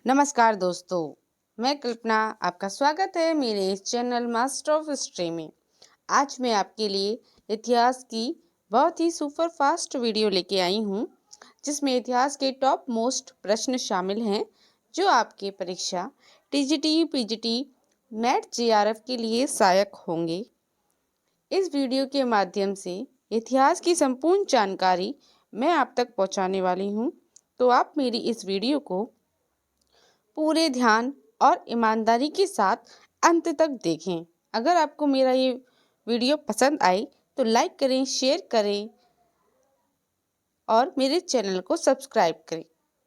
नमस्कार दोस्तों, मैं कल्पना। आपका स्वागत है मेरे इस चैनल मास्टर ऑफ हिस्ट्री में। आज मैं आपके लिए इतिहास की बहुत ही सुपर फास्ट वीडियो लेके आई हूँ, जिसमें इतिहास के टॉप मोस्ट प्रश्न शामिल हैं जो आपके परीक्षा टीजीटी, पीजीटी, नेट, जेआरएफ के लिए सहायक होंगे। इस वीडियो के माध्यम से इतिहास की संपूर्ण जानकारी मैं आप तक पहुँचाने वाली हूँ, तो आप मेरी इस वीडियो को पूरे ध्यान और ईमानदारी के साथ अंत तक देखें। अगर आपको मेरा ये वीडियो पसंद आई तो लाइक करें, शेयर करें और मेरे चैनल को सब्सक्राइब करें।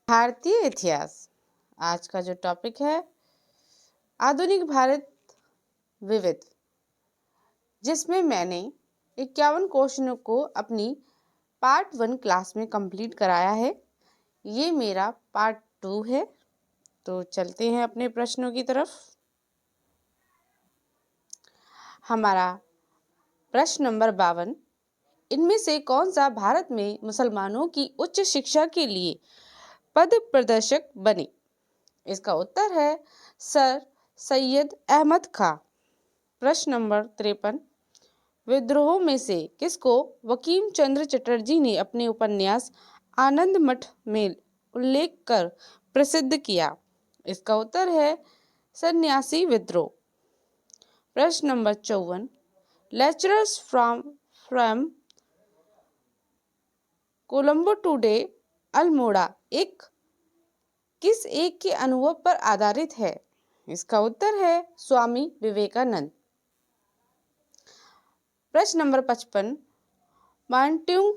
भारतीय इतिहास, आज का जो टॉपिक है आधुनिक भारत विविध, जिसमें मैंने 51 क्वेश्चनों को अपनी पार्ट 1 क्लास में कंप्लीट कराया है। ये मेरा पार्ट 2 है। तो चलते हैं अपने प्रश्नों की तरफ। हमारा प्रश्न नंबर 52, इनमें से कौन सा भारत में मुसलमानों की उच्च शिक्षा के लिए पद प्रदर्शक बने? इसका उत्तर है सर सैयद अहमद खां। प्रश्न नंबर 53, विद्रोह में से किसको बंकिम चंद्र चटर्जी ने अपने उपन्यास आनंद मठ में उल्लेख कर प्रसिद्ध किया? इसका उत्तर है सन्यासी विद्रोह। प्रश्न number 54, lecturers from Colombo today Almora किस एक के अनुभव पर आधारित है? इसका उत्तर है स्वामी विवेकानंद। प्रश्न नंबर 55, मार्टिन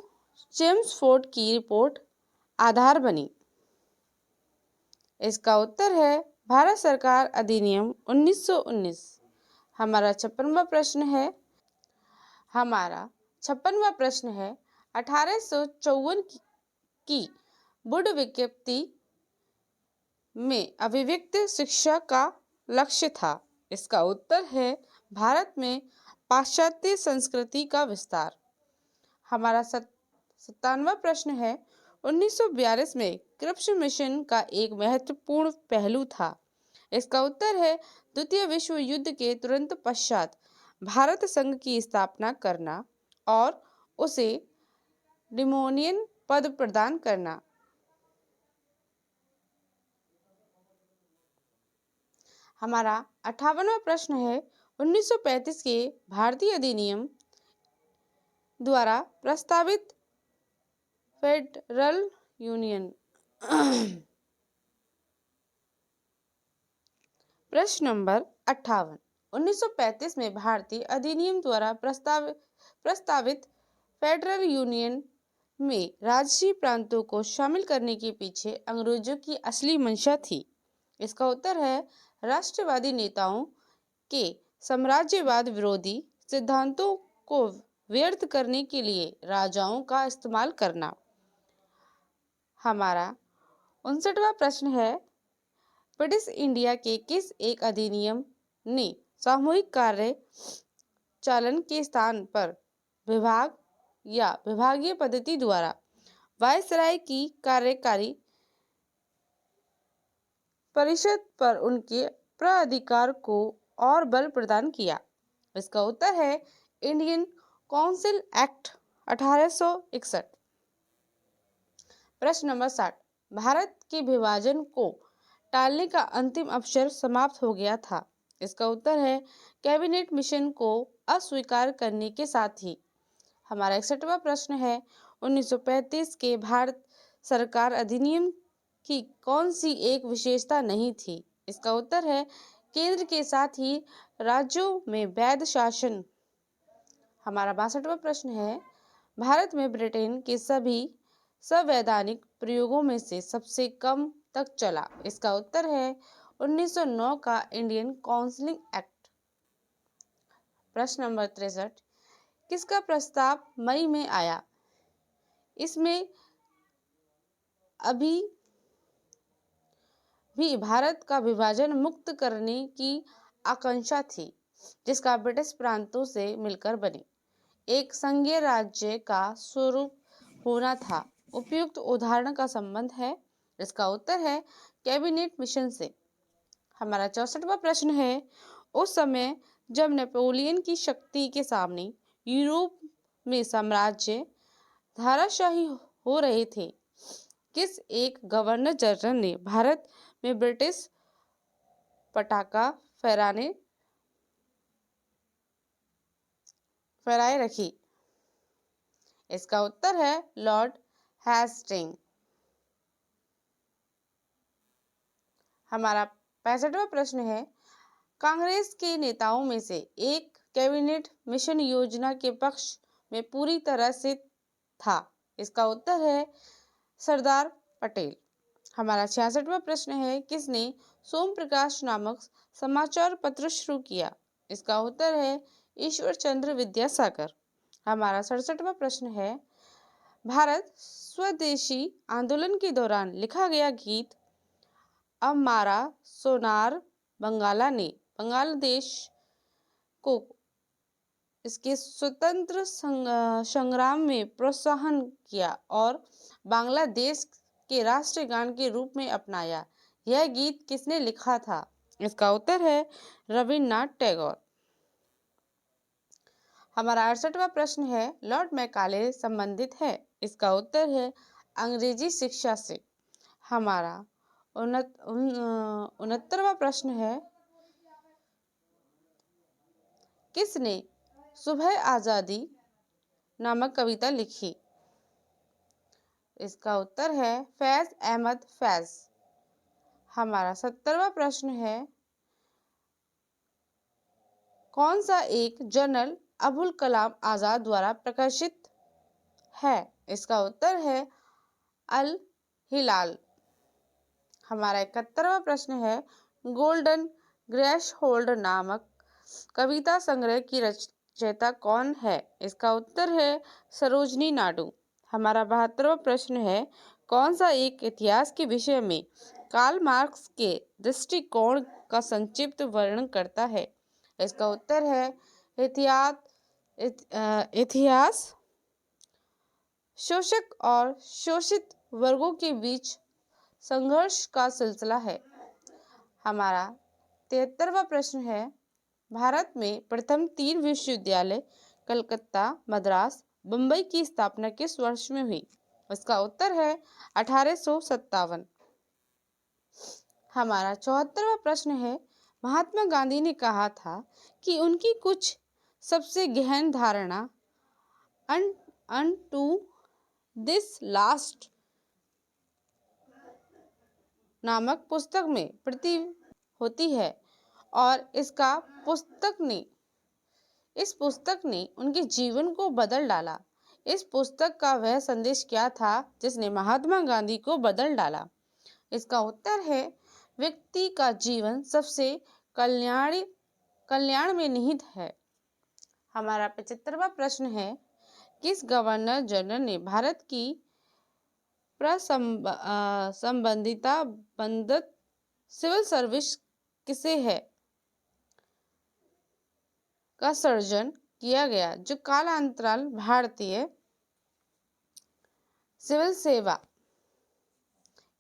चेम्सफोर्ड की रिपोर्ट आधार बनी? इसका उत्तर है भारत सरकार अधिनियम 1919। हमारा 56वां प्रश्न है 1854 की वुड विज्ञप्ति में अभिव्यक्त शिक्षा का लक्ष्य था? इसका उत्तर है भारत में पाश्चात्य संस्कृति का विस्तार। हमारा 57वां प्रश्न है 1942 में क्रिप्स मिशन का एक महत्वपूर्ण पहलू था? इसका उत्तर है द्वितीय विश्व युद्ध के तुरंत पश्चात भारत संघ की स्थापना करना और उसे डिमोनियन पद प्रदान करना। हमारा 58वां प्रश्न है 1935 के भारतीय अधिनियम द्वारा प्रस्तावित फेडरल यूनियन प्रश्न नंबर 58, 1935 में भारतीय अधिनियम द्वारा प्रस्तावित फेडरल यूनियन में राजसी प्रांतों को शामिल करने के पीछे अंग्रेजों की असली मंशा थी? इसका उत्तर है राष्ट्रवादी नेताओं के साम्राज्यवाद विरोधी सिद्धांतों को व्यर्थ करने के लिए राजाओं का इस्तेमाल करना। हमारा 59वां प्रश्न है ब्रिटिश इंडिया के किस एक अधिनियम ने सामूहिक कार्य चालन के स्थान पर विभाग या विभागीय पद्धति द्वारा वायसराय की कार्यकारी परिषद पर उनके प्राधिकार को और बल प्रदान किया? इसका उत्तर है इंडियन काउंसिल एक्ट 1861। प्रश्न नंबर 60, भारत के विभाजन को टालने का अंतिम अवसर समाप्त हो गया था? इसका उत्तर है कैबिनेट मिशन को अस्वीकार करने के साथ ही। हमारा 61वां प्रश्न है 1935 के भारत सरकार अधिनियम की कौन सी एक विशेषता नहीं थी? इसका उत्तर है केंद्र के साथ ही राज्यों में वैध शासन। हमारा 62वां प्रश्न है भारत में ब्रिटेन के सभी संवैधानिक प्रयोगों में से सबसे कम तक चला? इसका उत्तर है 1909 का इंडियन काउंसिलिंग एक्ट। प्रश्न नंबर 63, किसका प्रस्ताव मई में आया? इसमें अभी भी भारत का विभाजन मुक्त करने की आकांक्षा थी, जिसका ब्रिटिश प्रांतों से मिलकर बने एक संघीय राज्य का स्वरूप होना था। उपयुक्त उदाहरण का संबंध है इसका उत्तर है कैबिनेट मिशन से। हमारा 64वां प्रश्न है, उस समय जब नेपोलियन की शक्ति के सामने यूरोप में साम्राज्य धाराशाही हो रहे थे, किस एक गवर्नर जनरल ने भारत में ब्रिटिश पताका फहराए रखी? इसका उत्तर है लॉर्ड हेस्टिंग। हमारा 65वां प्रश्न है, कांग्रेस के नेताओं में से एक कैबिनेट मिशन योजना के पक्ष में पूरी तरह से था। इसका उत्तर है सरदार पटेल। हमारा 66वां प्रश्न है, किसने सोम प्रकाश नामक समाचार पत्र शुरू किया? इसका उत्तर है ईश्वर चंद्र विद्यासागर। हमारा 67वां प्रश्न है, भारत स्वदेशी आंदोलन के दौरान लिखा गया गीत अब मारा सोनार बंगाला ने बांग्लादेश को इसके स्वतंत्र संग्राम में प्रोत्साहन किया और बांग्लादेश के राष्ट्रीय गान के रूप में अपनाया। यह गीत किसने लिखा था? इसका उत्तर है रविन्द्रनाथ टैगोर। हमारा 68वां प्रश्न है, लॉर्ड मैकाले संबंधित है? इसका उत्तर है अंग्रेजी शिक्षा से। हमारा 69वां प्रश्न है, किसने सुबह आजादी नामक कविता लिखी? इसका उत्तर है फैज अहमद फैज। हमारा 70वां प्रश्न है, कौन सा एक जर्नल अबुल कलाम आजाद द्वारा प्रकाशित है? इसका उत्तर है अल हिलाल। हमारा 71वां प्रश्न है, गोल्डन ग्रेश होल्ड नामक कविता संग्रह की रचयिता कौन है? इसका उत्तर है सरोजनी नायडू। हमारा 72वां प्रश्न है, कौन सा एक इतिहास के विषय में कार्ल मार्क्स के दृष्टिकोण का संक्षिप्त वर्णन करता है? इसका उत्तर है इतिहास शोषक और शोषित वर्गों के बीच संघर्ष का सिलसिला है। हमारा 73वां प्रश्न है, भारत में प्रथम 3 विश्वविद्यालय कलकत्ता, मद्रास, बम्बई की स्थापना किस वर्ष में हुई? इसका उत्तर है 1857। हमारा 74वां प्रश्न है, महात्मा गांधी ने कहा था कि उनकी कुछ सबसे गहन धारणा अनटू दिस लास्ट नामक पुस्तक में प्रति होती है और इस पुस्तक ने उनके जीवन को बदल डाला। इस पुस्तक का वह संदेश क्या था जिसने महात्मा गांधी को बदल डाला? इसका उत्तर है व्यक्ति का जीवन सबसे कल्याण में निहित है। हमारा 75वां प्रश्न है, किस गवर्नर जनरल ने भारत की संबंधिता बंधत सिविल सर्विस किसे है का सर्जन किया गया, जो कालांतराल भारतीय सिविल सेवा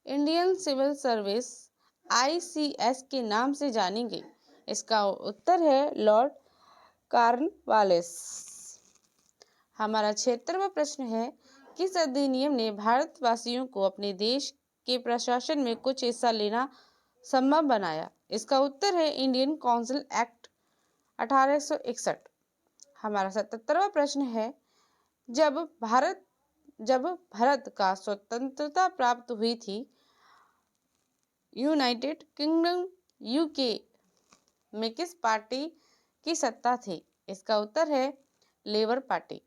इंडियन सिविल सर्विस ICS के नाम से जानी गई? इसका उत्तर है लॉर्ड कॉर्नवालिस। हमारा 76वां प्रश्न है, किस अधिनियम ने भारतवासियों को अपने देश के प्रशासन में कुछ हिस्सा लेना संभव बनाया? इसका उत्तर है इंडियन काउंसिल एक्ट 1861। हमारा 77वां प्रश्न है, जब भारत का स्वतंत्रता प्राप्त हुई थी, यूनाइटेड किंगडम UK में किस पार्टी की सत्ता थी? इसका उत्तर है लेबर पार्टी।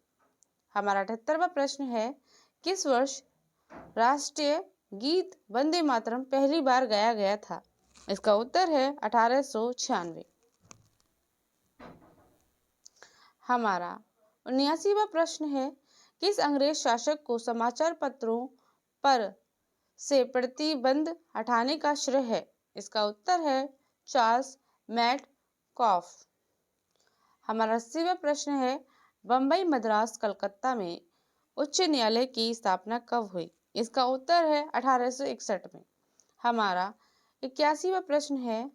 हमारा 78वां प्रश्न है, किस वर्ष राष्ट्रीय गीत वंदे मातरम पहली बार गाया गया था? इसका उत्तर है 1896। हमारा 79वां प्रश्न है, किस अंग्रेज शासक को समाचार पत्रों पर से प्रतिबंध हटाने का श्रेय है? इसका उत्तर है चार्ल्स मैडकॉफ। हमारा 80वां प्रश्न है, बम्बई, मद्रास, कलकत्ता में उच्च न्यायालय की स्थापना कब हुई? इसका उत्तर है 1861 में। हमारा 81वां प्रश्न है,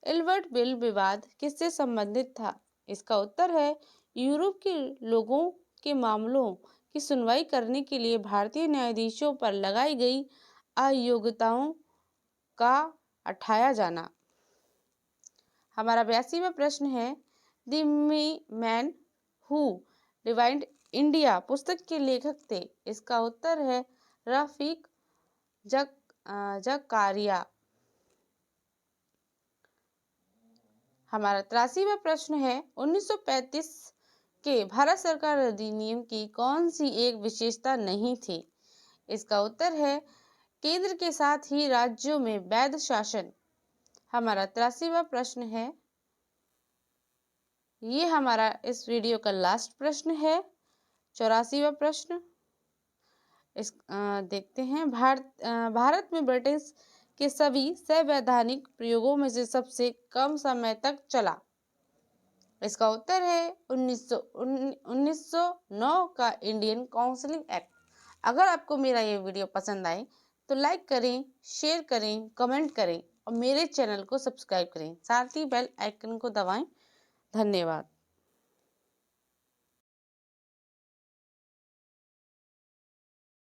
एल्बर्ट बिल विवाद किससे संबंधित था? इसका उत्तर है यूरोप के लोगों के मामलों की सुनवाई करने के लिए भारतीय न्यायाधीशों पर लगाई गई अयोग्यताओं का हटाया जाना। हमारा 82वां प्रश्न है, द मैन हु डिवाइन्ड इंडिया पुस्तक के लेखक थे? इसका उत्तर है रफीक जकारिया। हमारा 83वां प्रश्न है, 1935 के भारत सरकार अधिनियम की कौन सी एक विशेषता नहीं थी? इसका उत्तर है केंद्र के साथ ही राज्यों में वैध शासन। हमारा 83वां प्रश्न है, ये हमारा इस वीडियो का लास्ट प्रश्न है, 84वां प्रश्न। देखते हैं, भारत में ब्रिटिश के सभी संवैधानिक प्रयोगों में से सबसे कम समय तक चला। इसका उत्तर है 1909 का इंडियन काउंसिलिंग एक्ट। अगर आपको मेरा ये वीडियो पसंद आए तो लाइक करें, शेयर करें, कमेंट करें और मेरे चैनल को सब्सक्राइब करें, साथ ही बेल आइकन को दबाएं। धन्यवाद।